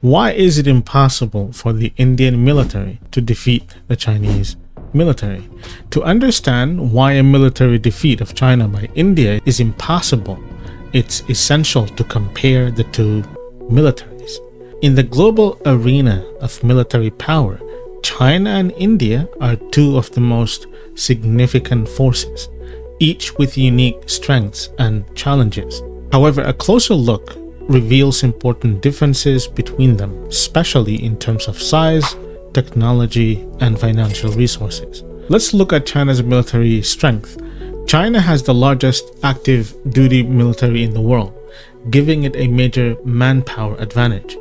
Why is it impossible for the Indian military to defeat the Chinese military? To understand why a military defeat of China by India is impossible, it's essential to compare the two militaries. In the global arena of military power, China and India are two of the most significant forces, each with unique strengths and challenges. However, a closer look reveals important differences between them, especially in terms of size, technology, and financial resources. Let's look at China's military strength. China has the largest active duty military in the world, giving it a major manpower advantage,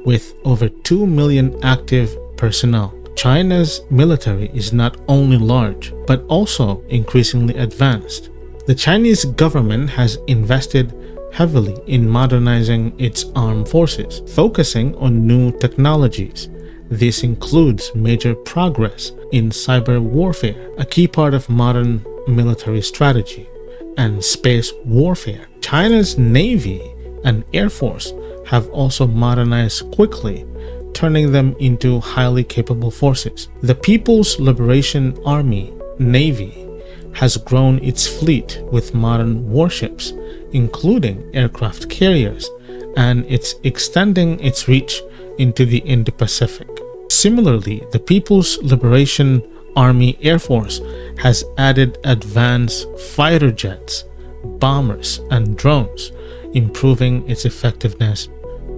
with over 2 million active personnel. China's military is not only large, but also increasingly advanced. The Chinese government has invested heavily in modernizing its armed forces, focusing on new technologies. This includes major progress in cyber warfare, a key part of modern military strategy, and space warfare. China's Navy and Air Force have also modernized quickly, turning them into highly capable forces. The People's Liberation Army Navy has grown its fleet with modern warships, including aircraft carriers, and it's extending its reach into the Indo-Pacific. Similarly, the People's Liberation Army Air Force has added advanced fighter jets, bombers, and drones, improving its effectiveness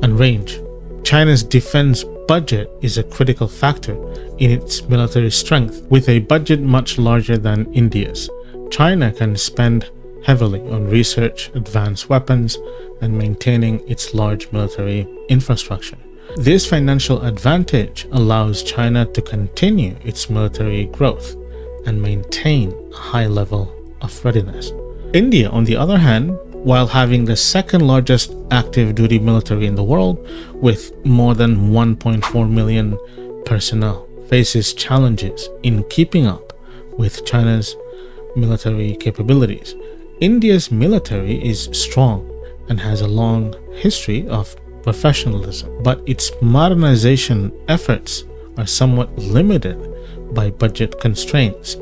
and range. China's defense budget is a critical factor in its military strength. With a budget much larger than India's, China can spend heavily on research, advanced weapons, and maintaining its large military infrastructure. This financial advantage allows China to continue its military growth and maintain a high level of readiness. India, on the other hand, while having the second largest active duty military in the world with more than 1.4 million personnel, faces challenges in keeping up with China's military capabilities. India's military is strong and has a long history of professionalism, but its modernization efforts are somewhat limited by budget constraints.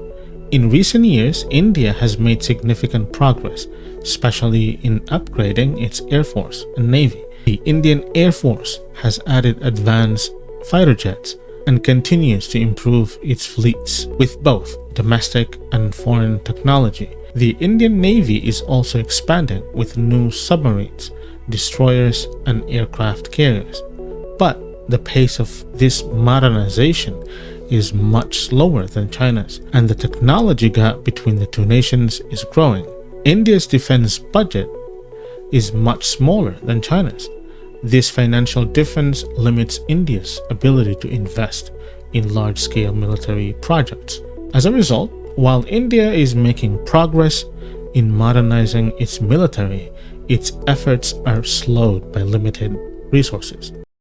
In recent years, India has made significant progress, especially in upgrading its Air Force and Navy. The Indian Air Force has added advanced fighter jets and continues to improve its fleets with both domestic and foreign technology. The Indian Navy is also expanding with new submarines, destroyers, and aircraft carriers. But the pace of this modernization is much slower than China's, and the technology gap between the two nations is growing. India's defense budget is much smaller than China's. This financial difference limits India's ability to invest in large-scale military projects. As a result, while India is making progress in modernizing its military, its efforts are slowed by limited resources.